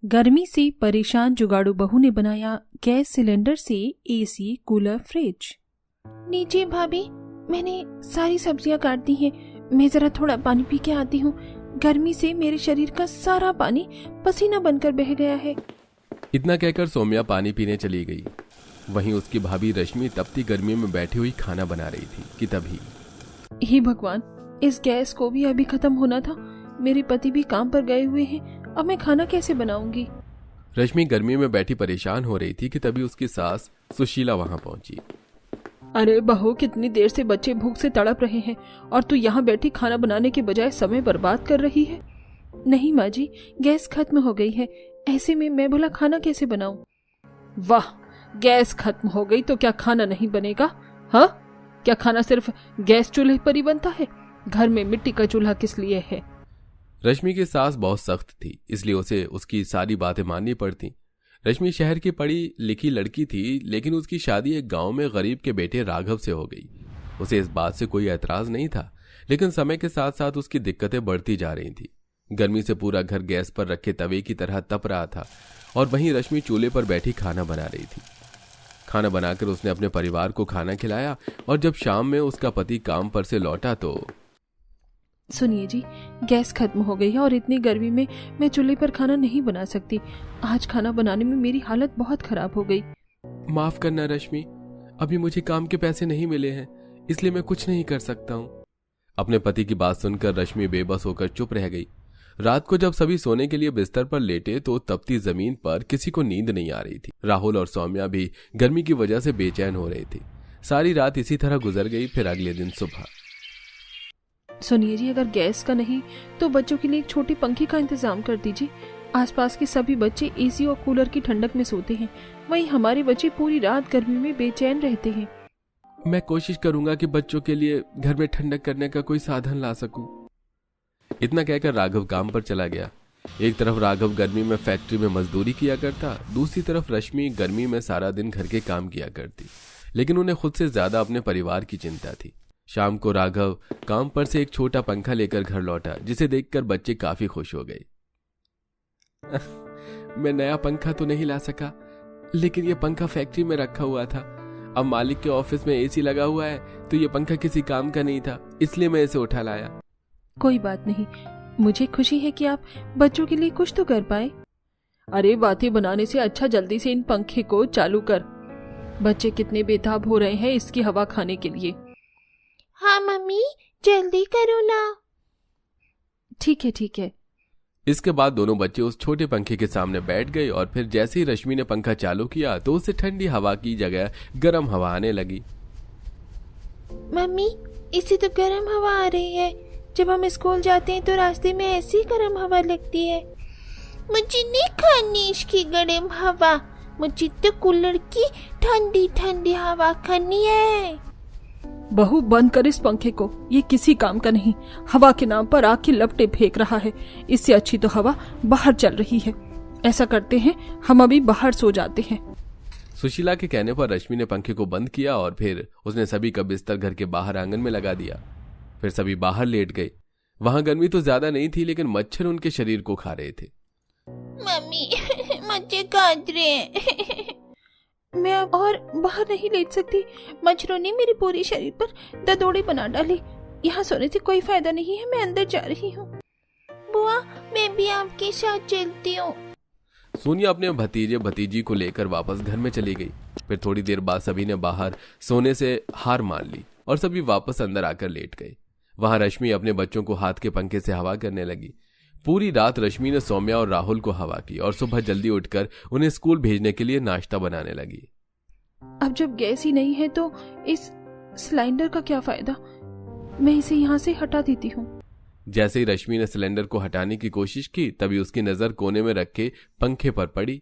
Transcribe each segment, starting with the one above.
गर्मी से परेशान जुगाड़ू बहू ने बनाया गैस सिलेंडर से एसी, कूलर, फ्रिज। नीचे भाभी, मैंने सारी सब्जियां काट दी हैं। मैं जरा थोड़ा पानी पी के आती हूँ। गर्मी से मेरे शरीर का सारा पानी पसीना बनकर बह गया है। इतना कहकर सौम्या पानी पीने चली गई। वहीं उसकी भाभी रश्मि तपती गर्मी में बैठी हुई खाना बना रही थी कि तभी, हे भगवान, इस गैस को भी अभी खत्म होना था। मेरे पति भी काम पर गए हुए हैं, अब मैं खाना कैसे बनाऊंगी। रश्मि गर्मी में बैठी परेशान हो रही थी कि तभी उसकी सास सुशीला वहां पहुंची। अरे बहू, कितनी देर से बच्चे भूख से तड़प रहे हैं और तू यहाँ बैठी खाना बनाने के बजाय समय बर्बाद कर रही है। नहीं माँ जी, गैस खत्म हो गई है, ऐसे में मैं भला खाना कैसे बनाऊं। वाह, गैस खत्म हो गई तो क्या खाना नहीं बनेगा? हाँ, क्या खाना सिर्फ गैस चूल्हे पर ही बनता है? घर में मिट्टी का चूल्हा किस लिए है? रश्मि की सास बहुत सख्त थी, इसलिए उसे उसकी सारी बातें माननी पड़ती। रश्मि शहर की पढ़ी लिखी लड़की थी, लेकिन उसकी शादी एक गांव में गरीब के बेटे राघव से हो गई। उसे इस बात से कोई एतराज नहीं था, लेकिन समय के साथ साथ उसकी दिक्कतें बढ़ती जा रही थी। गर्मी से पूरा घर गैस पर रखे तवे की तरह तप रहा था और वहीं रश्मि चूल्हे पर बैठी खाना बना रही थी। खाना बनाकर उसने अपने परिवार को खाना खिलाया और जब शाम में उसका पति काम पर से लौटा तो, सुनिए जी, गैस खत्म हो गई है और इतनी गर्मी में मैं चूल्हे पर खाना नहीं बना सकती। आज खाना बनाने में मेरी हालत बहुत खराब हो गई। माफ करना रश्मि, अभी मुझे काम के पैसे नहीं मिले हैं, इसलिए मैं कुछ नहीं कर सकता हूँ। अपने पति की बात सुनकर रश्मि बेबस होकर चुप रह गई। रात को जब सभी सोने के लिए बिस्तर पर लेटे तो तपती जमीन पर किसी को नींद नहीं आ रही थी। राहुल और सौम्या भी गर्मी की वजह से बेचैन हो रहे थे। सारी रात इसी तरह गुजर गई। फिर अगले दिन सुबह, सुनिए जी, अगर गैस का नहीं तो बच्चों के लिए एक छोटी पंखे का इंतजाम कर दीजिए। आसपास के सभी बच्चे एसी और कूलर की ठंडक में सोते हैं, वहीं हमारे बच्चे पूरी रात गर्मी में बेचैन रहते हैं। मैं कोशिश करूंगा कि बच्चों के लिए घर में ठंडक करने का कोई साधन ला सकूं। इतना कहकर राघव काम पर चला गया। एक तरफ राघव गर्मी में फैक्ट्री में मजदूरी किया करता, दूसरी तरफ रश्मि गर्मी में सारा दिन घर के काम किया करती, लेकिन उन्हें खुद से ज्यादा अपने परिवार की चिंता थी। शाम को राघव काम पर से एक छोटा पंखा लेकर घर लौटा, जिसे देखकर बच्चे काफी खुश हो गए। मैं नया पंखा तो नहीं ला सका, लेकिन यह पंखा फैक्ट्री में रखा हुआ था। अब मालिक के ऑफिस में एसी लगा हुआ है, तो यह पंखा किसी काम का नहीं था, इसलिए मैं इसे उठा लाया। कोई बात नहीं, मुझे खुशी है कि आप बच्चों के लिए कुछ तो कर पाए। अरे, बातें बनाने से अच्छा जल्दी से इन पंखे को चालू कर। बच्चे कितने बेताब हो रहे हैं इसकी हवा खाने के लिए। हाँ मम्मी, जल्दी करो ना। ठीक है ठीक है। इसके बाद दोनों बच्चे उस छोटे पंखे के सामने बैठ गए और फिर जैसे ही रश्मि ने पंखा चालू किया तो उससे ठंडी हवा की जगह गर्म हवा आने लगी। मम्मी, इससे तो गर्म हवा आ रही है। जब हम स्कूल जाते हैं तो रास्ते में ऐसी गर्म हवा लगती है। मुझे नहीं खानी इसकी गर्म हवा, मुझे तो कूलर की ठंडी ठंडी हवा खानी है। बहू, बंद कर इस पंखे को, ये किसी काम का नहीं। हवा के नाम पर आग की लपटें फेंक रहा है। इससे अच्छी तो हवा बाहर चल रही है। ऐसा करते हैं, हम अभी बाहर सो जाते हैं। सुशीला के कहने पर रश्मि ने पंखे को बंद किया और फिर उसने सभी का बिस्तर घर के बाहर आंगन में लगा दिया। फिर सभी बाहर लेट गए। वहां गर्मी तो ज्यादा नहीं थी, लेकिन मच्छर उनके शरीर को खा रहे थे। मम्मी, मच्छर काट रहे हैं। मैं अब और बाहर नहीं लेट सकती। मच्छरों ने मेरे पूरे शरीर पर ददोड़ी बना डाली। यहाँ सोने से कोई फायदा नहीं है, मैं अंदर जा रही हूँ। बुआ, मैं भी आपके साथ चलती हूँ। सोनिया अपने भतीजे भतीजी को लेकर वापस घर में चली गई। फिर थोड़ी देर बाद सभी ने बाहर सोने से हार मान ली और सभी वापस अंदर आकर लेट गए। वहां रश्मि अपने बच्चों को हाथ के पंखे से हवा करने लगी। पूरी रात रश्मि ने सौम्या और राहुल को हवा की और सुबह जल्दी उठकर उन्हें स्कूल भेजने के लिए नाश्ता बनाने लगी। अब जब गैस ही नहीं है तो इस सिलेंडर का क्या फायदा? मैं इसे यहाँ से हटा देती हूँ। जैसे ही रश्मि ने सिलेंडर को हटाने की कोशिश की, तभी उसकी नजर कोने में रखे पंखे पर पड़ी।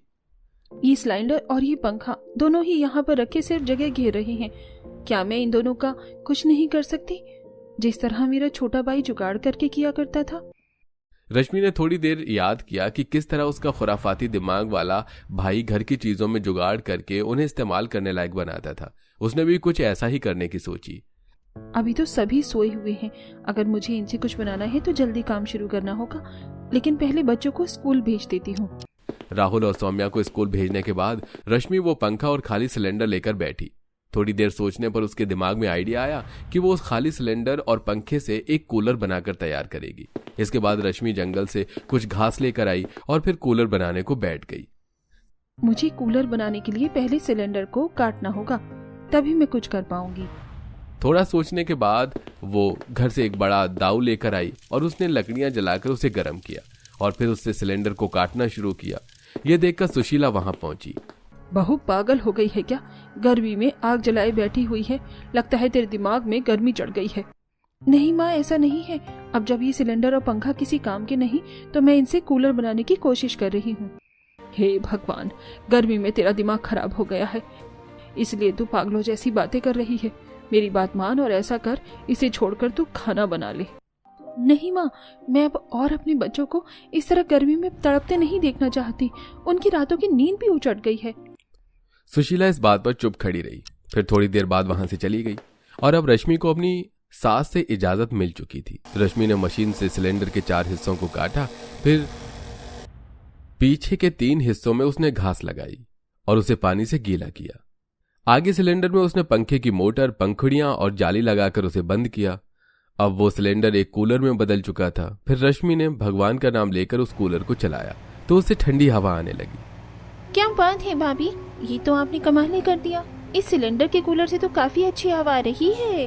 ये सिलेंडर और ये पंखा दोनों ही यहाँ पर रखे सिर्फ जगह घेर रहे हैं। क्या मैं इन दोनों का कुछ नहीं कर सकती, जिस तरह मेरा छोटा भाई जुगाड़ करके किया करता था? रश्मि ने थोड़ी देर याद किया कि किस तरह उसका खुराफाती दिमाग वाला भाई घर की चीजों में जुगाड़ करके उन्हें इस्तेमाल करने लायक बनाता था। उसने भी कुछ ऐसा ही करने की सोची। अभी तो सभी सोए हुए हैं। अगर मुझे इनसे कुछ बनाना है तो जल्दी काम शुरू करना होगा, लेकिन पहले बच्चों को स्कूल भेज देती हूँ। राहुल और सौम्या को स्कूल भेजने के बाद रश्मि वो पंखा और खाली सिलेंडर लेकर बैठी। थोड़ी देर सोचने पर उसके दिमाग में आइडिया आया कि वो उस खाली सिलेंडर और पंखे से एक कूलर बनाकर तैयार करेगी। इसके बाद रश्मि जंगल से कुछ घास लेकर आई और फिर कूलर बनाने को बैठ गई। मुझे कूलर बनाने के लिए पहले सिलेंडर को काटना होगा, तभी मैं कुछ कर पाऊंगी। थोड़ा सोचने के बाद वो घर से एक बड़ा दाव लेकर आई और उसने लकड़ियां जलाकर उसे गर्म किया और फिर उससे सिलेंडर को काटना शुरू किया। यह देखकर सुशीला वहां पहुंची। बहू पागल हो गई है क्या? गर्मी में आग जलाए बैठी हुई है, लगता है तेरे दिमाग में गर्मी चढ़ गई है। नहीं माँ, ऐसा नहीं है। अब जब ये सिलेंडर और पंखा किसी काम के नहीं तो मैं इनसे कूलर बनाने की कोशिश कर रही हूँ। हे भगवान, गर्मी में तेरा दिमाग खराब हो गया है, इसलिए तू पागलों जैसी बातें कर रही है। मेरी बात मान और ऐसा कर, इसे छोड़कर तू खाना बना ले। नहीं माँ, मैं अब और अपने बच्चों को इस तरह गर्मी में तड़पते नहीं देखना चाहती। उनकी रातों की नींद भी उचट गई है। सुशीला इस बात पर चुप खड़ी रही, फिर थोड़ी देर बाद वहां से चली गई। और अब रश्मि को अपनी सास से इजाजत मिल चुकी थी। रश्मि ने मशीन से सिलेंडर के 4 हिस्सों को काटा, फिर पीछे के 3 हिस्सों में उसने घास लगाई और उसे पानी से गीला किया। आगे सिलेंडर में उसने पंखे की मोटर, पंखुड़ियां और जाली लगाकर उसे बंद किया। अब वो सिलेंडर एक कूलर में बदल चुका था। फिर रश्मि ने भगवान का नाम लेकर उस कूलर को चलाया तो उससे ठंडी हवा आने लगी। क्या बात है भाभी, ये तो आपने कमाल ही कर दिया। इस सिलेंडर के कूलर से तो काफी अच्छी हवा आ रही है।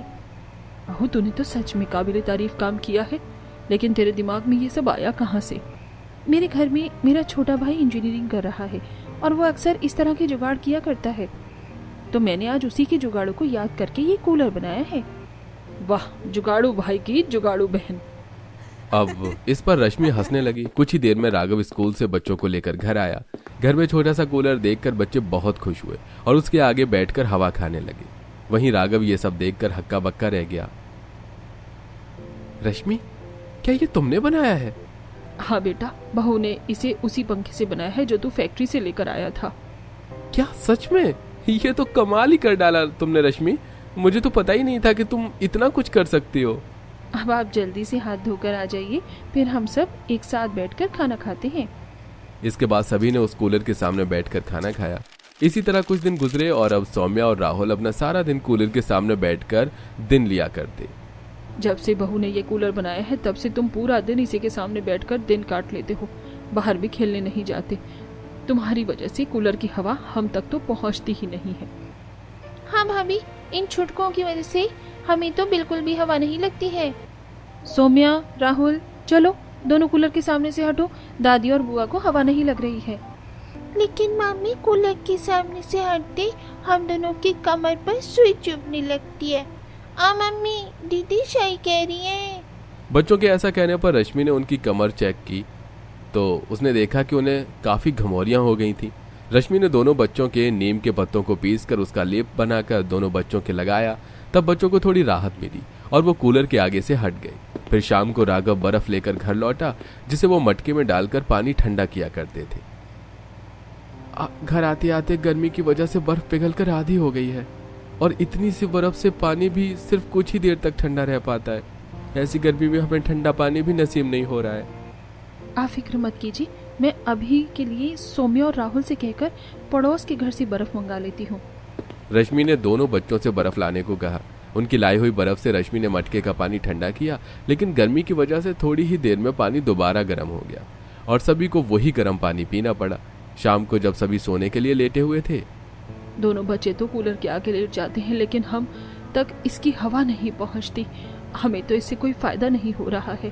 अहो, तूने तो सच में काबिले तारीफ काम किया है, लेकिन तेरे दिमाग में ये सब आया कहाँ से? मेरे घर में मेरा छोटा भाई इंजीनियरिंग कर रहा है और वो अक्सर इस तरह के जुगाड़ किया करता है, तो मैंने आज उसी के जुगाड़ों को याद करके ये कूलर बनाया है। वाह, जुगाड़ू भाई की जुगाड़ू बहन। अब इस पर रश्मि हंसने लगी। कुछ ही देर में राघव स्कूल से बच्चों को लेकर घर आया। घर में छोटा सा कूलर देखकर बच्चे बहुत खुश हुए और उसके आगे बैठकर हवा खाने लगे। वहीं राघव ये सब देखकर हक्का बक्का रह गया। रश्मि, क्या ये तुमने बनाया है? हाँ बेटा, बहू ने इसे उसी पंखे से बनाया है जो तू फैक्ट्री से लेकर आया था। क्या सच में? ये तो कमाल ही कर डाला तुमने रश्मि। मुझे तो पता ही नहीं था कि तुम इतना कुछ कर सकती हो। अब आप जल्दी से हाथ धोकर आ जाइए, फिर हम सब एक साथ बैठकर खाना खाते हैं। इसके बाद सभी ने उस कूलर के सामने बैठकर खाना खाया। इसी तरह कुछ दिन गुजरे और अब सौम्या और राहुल अपना सारा दिन कूलर के सामने बैठकर दिन लिया करते। जब से बहू ने ये कूलर बनाया है तब से तुम पूरा दिन इसी के सामने बैठकर दिन काट लेते हो, बाहर भी खेलने नहीं जाते। तुम्हारी वजह से कूलर की हवा हम तक तो पहुंचती ही नहीं है। हाँ भाभी, इन छुटकों की वजह से हमें तो बिल्कुल भी हवा नहीं लगती है। सौम्या, राहुल, चलो दोनों कूलर के सामने से हटो। दादी और बुआ को हवा नहीं लग रही है। लेकिन मम्मी, कूलर के सामने से हटते हम दोनों की कमर पर सुई चुभने लगती है। मम्मी, दीदी सही कह रही है। बच्चों के ऐसा कहने पर रश्मि ने उनकी कमर चेक की तो उसने देखा कि उन्हें काफी घमौरियां हो गई थी। रश्मि ने दोनों बच्चों के नीम के पत्तों को पीसकर उसका लेप बनाकर दोनों बच्चों के लगाया। तब बच्चों को थोड़ी राहत मिली और वो कूलर के आगे से हट गए। फिर शाम को राघव बर्फ लेकर घर लौटा, जिसे वो मटके में डालकर पानी ठंडा किया करते थे। घर आते आते गर्मी की वजह से बर्फ पिघलकर आधी हो गई है और इतनी सी बर्फ से पानी भी सिर्फ कुछ ही देर तक ठंडा रह पाता है। ऐसी गर्मी में हमें ठंडा पानी भी नसीब नहीं हो रहा है। आप फिक्र मत कीजिए, मैं अभी के लिए सौम्या और राहुल से कहकर पड़ोस के घर से बर्फ मंगा लेती हूँ। रश्मि ने दोनों बच्चों से बर्फ लाने को कहा। उनकी लाई हुई बर्फ से रश्मि ने मटके का पानी ठंडा किया, लेकिन गर्मी की वजह से थोड़ी ही देर में पानी दोबारा गर्म हो गया और सभी को वही गर्म पानी पीना पड़ा। शाम को जब सभी सोने के लिए लेटे हुए थे, दोनों बच्चे तो कूलर के आगे लेट जाते हैं, लेकिन हम तक इसकी हवा नहीं पहुंचती। हमें तो इससे कोई फायदा नहीं हो रहा है।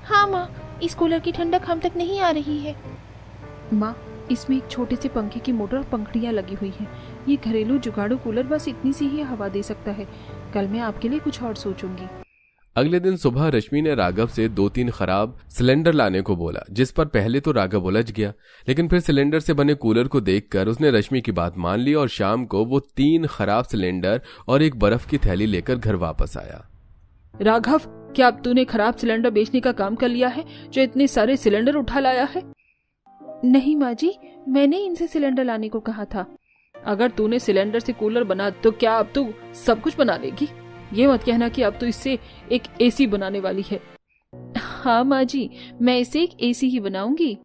हाँ माँ, इस कूलर की ठंडक हम तक नहीं आ रही है। माँ, इसमें एक छोटे से पंखे की मोटर और पंखड़ियाँ लगी हुई हैं। ये घरेलू जुगाड़ू कूलर बस इतनी सी ही हवा दे सकता है। कल मैं आपके लिए कुछ और सोचूंगी। अगले दिन सुबह रश्मि ने राघव से 2-3 खराब सिलेंडर लाने को बोला, जिस पर पहले तो राघव उलझ गया, लेकिन फिर सिलेंडर से बने कूलर को देखकर उसने रश्मि की बात मान ली और शाम को वो 3 खराब सिलेंडर और एक बर्फ की थैली लेकर घर वापस आया। राघव, क्या अब तूने खराब सिलेंडर बेचने का काम कर लिया है जो इतने सारे सिलेंडर उठा लाया है? नहीं माँ जी, मैंने इनसे सिलेंडर लाने को कहा था। अगर तूने सिलेंडर से कूलर बना तो क्या अब तू सब कुछ बना लेगी? ये मत कहना कि अब तो इससे एक एसी बनाने वाली है। हाँ माँ जी, मैं इससे एक एसी ही बनाऊंगी।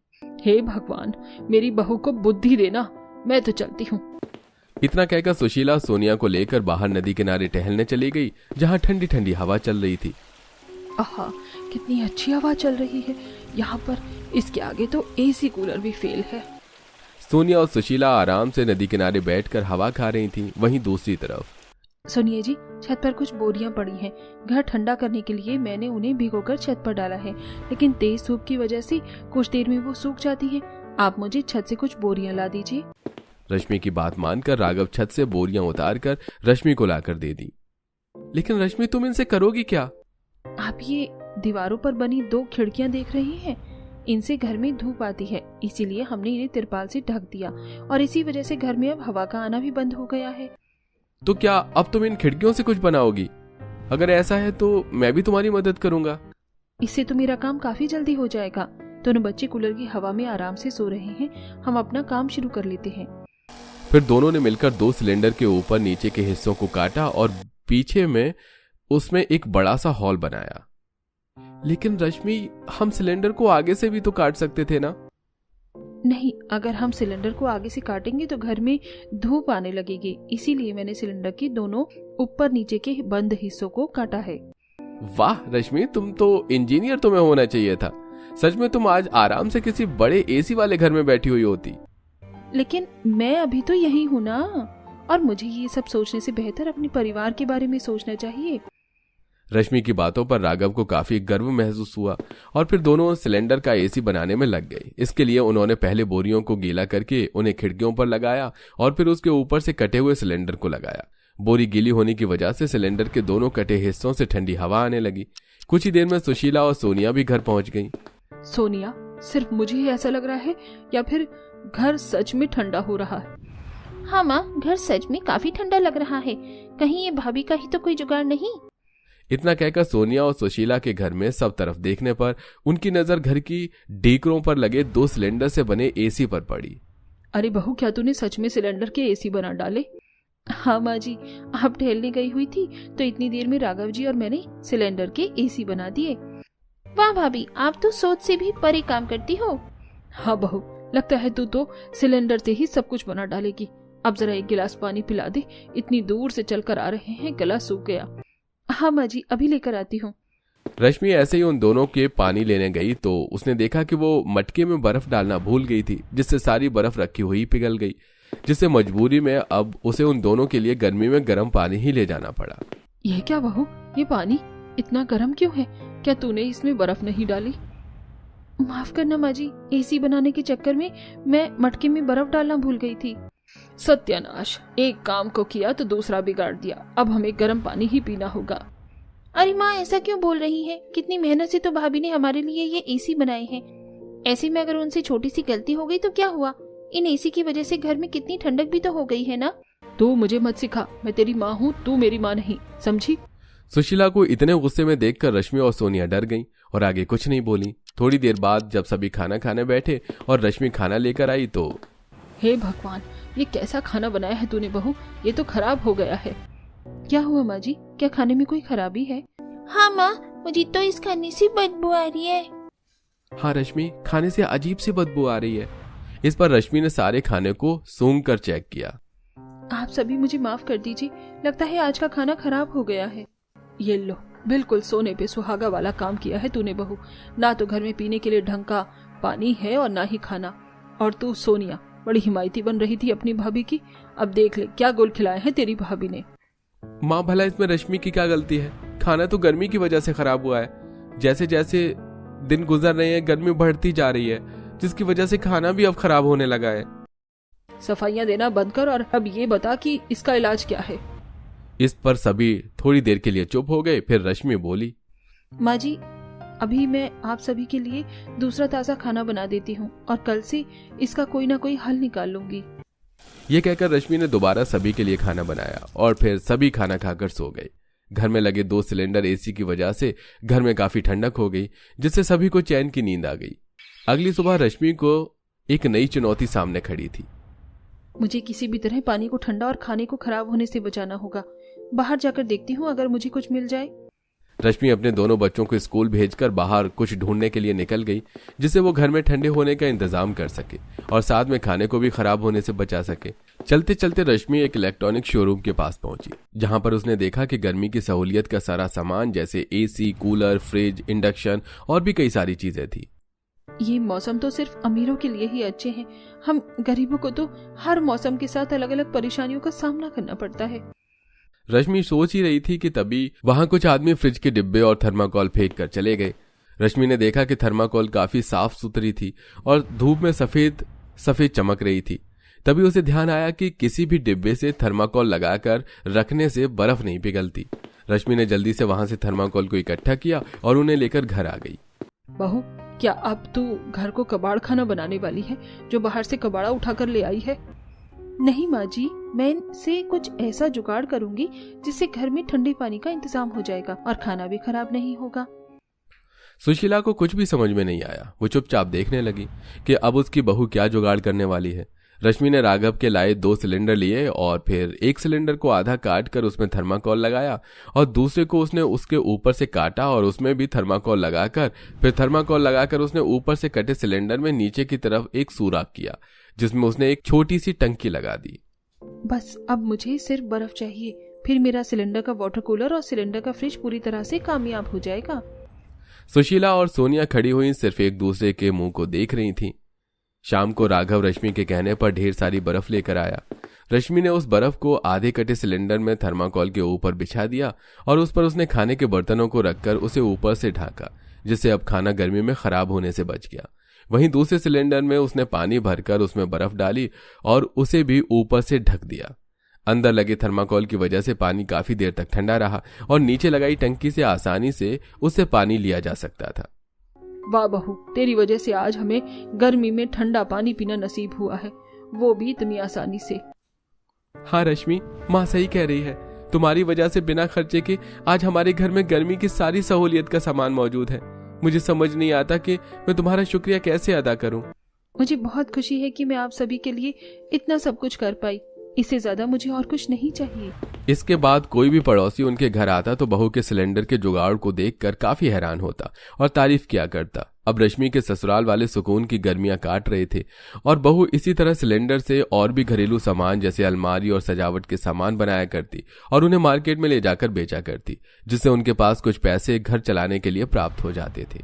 हे भगवान, मेरी बहू को बुद्धि देना, मैं तो चलती हूँ। इतना कहकर सुशीला सोनिया को लेकर बाहर नदी किनारे टहलने चली गई, जहाँ ठंडी ठंडी हवा चल रही थी। आहा, कितनी अच्छी हवा चल रही है यहाँ पर। इसके आगे तो एसी कूलर भी फेल है। सोनिया और सुशीला आराम से नदी किनारे बैठकर हवा खा रही थीं। वहीं दूसरी तरफ सुनिए जी, छत पर कुछ बोरियां पड़ी हैं। घर ठंडा करने के लिए मैंने उन्हें भिगोकर छत पर डाला है, लेकिन तेज धूप की वजह से कुछ देर में वो सूख जाती हैं। आप मुझे छत से कुछ बोरियां ला दीजिए। रश्मि की बात मानकर राघव छत से बोरियां उतारकर रश्मि को लाकर दे दी। लेकिन रश्मि, तुम इनसे करोगी क्या? आप ये दीवारों पर बनी 2 खिड़कियां देख रही हैं? इनसे घर में धूप आती है, इसीलिए हमने इन्हें तिरपाल से ढक दिया और इसी वजह से घर में अब हवा का आना भी बंद हो गया है। तो क्या अब तुम इन खिड़कियों से कुछ बनाओगी? अगर ऐसा है तो मैं भी तुम्हारी मदद करूंगा। इससे तो मेरा काम काफी जल्दी हो जाएगा। दोनों बच्चे कूलर की हवा में आराम से सो रहे हैं, हम अपना काम शुरू कर लेते हैं। फिर दोनों ने मिलकर 2 सिलेंडर के ऊपर नीचे के हिस्सों को काटा और पीछे में उसमें एक बड़ा सा हॉल बनाया। लेकिन रश्मि, हम सिलेंडर को आगे से भी तो काट सकते थे ना? नहीं, अगर हम सिलेंडर को आगे से काटेंगे तो घर में धूप आने लगेगी, इसीलिए मैंने सिलेंडर के दोनों ऊपर नीचे के बंद हिस्सों को काटा है। वाह रश्मि, तुम तो इंजीनियर तुम्हें होना चाहिए था। सच में तुम आज आराम से किसी बड़े एसी वाले घर में बैठी हुई होती। लेकिन मैं अभी तो यही हूँ ना, और मुझे ये सब सोचने से बेहतर अपने परिवार के बारे में सोचना चाहिए। रश्मि की बातों पर राघव को काफी गर्व महसूस हुआ और फिर दोनों सिलेंडर का एसी बनाने में लग गए। इसके लिए उन्होंने पहले बोरियों को गीला करके उन्हें खिड़कियों पर लगाया और फिर उसके ऊपर से कटे हुए सिलेंडर को लगाया। बोरी गीली होने की वजह से सिलेंडर के दोनों कटे हिस्सों से ठंडी हवा आने लगी। कुछ ही देर में सुशीला और सोनिया भी घर पहुंच गईं। सोनिया, सिर्फ मुझे ही ऐसा लग रहा है या फिर घर सच में ठंडा हो रहा है? हाँ माँ, घर सच में काफी ठंडा लग रहा है। कहीं ये भाभी का ही तो कोई जुगाड़ नहीं? इतना कहकर सोनिया और सुशीला के घर में सब तरफ देखने पर उनकी नजर घर की डेकरों पर लगे 2 सिलेंडर से बने एसी पर पड़ी। अरे बहू, क्या तूने सच में सिलेंडर के एसी बना डाले? हाँ माँ जी, आप टहलने गई हुई थी तो इतनी देर में राघव जी और मैंने सिलेंडर के एसी बना दिए। वाह भाभी, आप तो सोच से भी परे काम करती हो। हाँ बहू, लगता है तू तो सिलेंडर से ही सब कुछ बना डालेगी। अब जरा एक गिलास पानी पिला दे, इतनी दूर से चलकर आ रहे हैं, गला सूख गया। हाँ माँ जी, अभी लेकर आती हूँ। रश्मि ऐसे ही उन दोनों के पानी लेने गई तो उसने देखा कि वो मटके में बर्फ डालना भूल गई थी, जिससे सारी बर्फ रखी हुई पिघल गई, जिससे मजबूरी में अब उसे उन दोनों के लिए गर्मी में गर्म पानी ही ले जाना पड़ा। यह क्या बहू, ये पानी इतना गर्म क्यों है? क्या तूने इसमें बर्फ नहीं डाली? माफ करना माँ जी, एसी बनाने के चक्कर में मैं मटके में बर्फ डालना भूल गई थी। सत्यानाश, एक काम को किया तो दूसरा बिगाड़ दिया। अब हमें गर्म पानी ही पीना होगा। अरे माँ, ऐसा क्यों बोल रही है? कितनी मेहनत से तो भाभी ने हमारे लिए ये एसी बनाए हैं। ऐसे में अगर उनसे छोटी सी गलती हो गई तो क्या हुआ? इन एसी की वजह से घर में कितनी ठंडक भी तो हो गई है ना। तू मुझे मत सिखा, मैं तेरी माँ हूँ, तू मेरी माँ नहीं, समझी? सुशीला को इतने गुस्से में देखकर रश्मि और सोनिया डर गईं और आगे कुछ नहीं बोली। थोड़ी देर बाद जब सभी खाना खाने बैठे और रश्मि खाना लेकर आई तो हे भगवान, ये कैसा खाना बनाया है तूने बहू? ये तो खराब हो गया है। क्या हुआ माँ जी, क्या खाने में कोई खराबी है? हाँ माँ, मुझे तो इस खाने से बदबू आ रही है। हाँ रश्मि, खाने से अजीब सी बदबू आ रही है। इस पर रश्मि ने सारे खाने को सूंघ कर चेक किया। आप सभी मुझे माफ कर दीजिए, लगता है आज का खाना खराब हो गया है। ये लो, बिल्कुल सोने पे सुहागा वाला काम किया है तूने बहू। ना तो घर में पीने के लिए ढंग का पानी है और ना ही खाना। और तू सोनिया, बड़ी हिमायती बन रही थी अपनी भाभी की, अब देख ले क्या गोल खिलाए हैं तेरी भाभी ने। माँ, भला इसमें रश्मि की क्या गलती है? खाना तो गर्मी की वजह से खराब हुआ है। जैसे जैसे दिन गुजर रहे हैं गर्मी बढ़ती जा रही है, जिसकी वजह से खाना भी अब खराब होने लगा है। सफाइयाँ देना बंद कर और अब ये बता कि इसका इलाज क्या है। इस पर सभी थोड़ी देर के लिए चुप हो गए। फिर रश्मि बोली, माँ जी, अभी मैं आप सभी के लिए दूसरा ताज़ा खाना बना देती हूँ और कल से इसका कोई ना कोई हल निकाल लूंगी। ये कहकर रश्मि ने दोबारा सभी के लिए खाना बनाया और फिर सभी खाना खाकर सो गए। घर में लगे 2 सिलेंडर एसी की वजह से घर में काफी ठंडक हो गई, जिससे सभी को चैन की नींद आ गई। अगली सुबह रश्मि को एक नई चुनौती सामने खड़ी थी। मुझे किसी भी तरह पानी को ठंडा और खाने को खराब होने से बचाना होगा। बाहर जाकर देखती हूँ अगर मुझे कुछ मिल जाए। रश्मि अपने दोनों बच्चों को स्कूल भेजकर बाहर कुछ ढूंढने के लिए निकल गई, जिससे वो घर में ठंडे होने का इंतजाम कर सके और साथ में खाने को भी खराब होने से बचा सके। चलते चलते रश्मि एक इलेक्ट्रॉनिक शोरूम के पास पहुंची, जहां पर उसने देखा कि गर्मी की सहूलियत का सारा सामान जैसे एसी, कूलर, फ्रिज, इंडक्शन और भी कई सारी चीजें थी। ये मौसम तो सिर्फ अमीरों के लिए ही अच्छे हैं, हम गरीबों को तो हर मौसम के साथ अलग अलग परेशानियों का सामना करना पड़ता है। रश्मि सोच ही रही थी कि तभी वहां कुछ आदमी फ्रिज के डिब्बे और थर्माकोल फेंक कर चले गए। रश्मि ने देखा कि थर्माकोल काफी साफ सुथरी थी और धूप में सफेद सफेद चमक रही थी। तभी उसे ध्यान आया कि किसी भी डिब्बे से थर्माकोल लगाकर रखने से बर्फ नहीं पिघलती। रश्मि ने जल्दी से वहां से थर्माकोल को इकट्ठा किया और उन्हें लेकर घर आ गई। बहू, क्या अब तू घर को कबाड़ खाना बनाने वाली है जो बाहर से कबाड़ा उठाकर ले आई है? नहीं माँ जी, मैं इनसे कुछ ऐसा जुगाड़ करूंगी जिससे घर में ठंडे पानी का इंतजाम हो जाएगा और खाना भी खराब नहीं होगा। सुशीला को कुछ भी समझ में नहीं आया। वो चुपचाप देखने लगी कि अब उसकी बहू क्या जुगाड़ करने वाली है। रश्मि ने राघव के लाए 2 सिलेंडर लिए और फिर एक सिलेंडर को आधा काट कर उसमें थर्माकोल लगाया और दूसरे को उसने उसके ऊपर से काटा और उसमें भी थर्माकोल लगाकर फिर थर्माकोल लगाकर उसने ऊपर से कटे सिलेंडर में नीचे की तरफ एक सुराख किया, जिसमें उसने एक छोटी सी टंकी लगा दी। बस अब मुझे सिर्फ बर्फ चाहिए, फिर मेरा सिलेंडर का वाटर कूलर और सिलेंडर का फ्रिज पूरी तरह से कामयाब हो जाएगा। सुशीला और सोनिया खड़ी हुई सिर्फ एक दूसरे के मुंह को देख रही थीं। शाम को राघव रश्मि के कहने पर ढेर सारी बर्फ लेकर आया। रश्मि ने उस बर्फ को आधे कटे सिलेंडर में थर्माकोल के ऊपर बिछा दिया और उस पर उसने खाने के बर्तनों को रखकर उसे ऊपर से ढांका, जिससे अब खाना गर्मी में खराब होने से बच गया। वहीं दूसरे सिलेंडर में उसने पानी भरकर उसमें बर्फ डाली और उसे भी ऊपर से ढक दिया। अंदर लगे थर्माकोल की वजह से पानी काफी देर तक ठंडा रहा और नीचे लगाई टंकी से आसानी से उससे पानी लिया जा सकता था। वाह बहू, तेरी वजह से आज हमें गर्मी में ठंडा पानी पीना नसीब हुआ है, वो भी इतनी आसानी से। हाँ रश्मि, माँ सही कह रही है। तुम्हारी वजह से बिना खर्चे के आज हमारे घर में गर्मी की सारी सहूलियत का सामान मौजूद है। मुझे समझ नहीं आता कि मैं तुम्हारा शुक्रिया कैसे अदा करूं। मुझे बहुत खुशी है कि मैं आप सभी के लिए इतना सब कुछ कर पाई। इससे ज्यादा मुझे और कुछ नहीं चाहिए। इसके बाद कोई भी पड़ोसी उनके घर आता तो बहू के सिलेंडर के जुगाड़ को देखकर काफी हैरान होता और तारीफ किया करता। अब रश्मि के ससुराल वाले सुकून की गर्मियां काट रहे थे और बहू इसी तरह सिलेंडर से और भी घरेलू सामान जैसे अलमारी और सजावट के सामान बनाया करती और उन्हें मार्केट में ले जाकर बेचा करती, जिससे उनके पास कुछ पैसे घर चलाने के लिए प्राप्त हो जाते थे।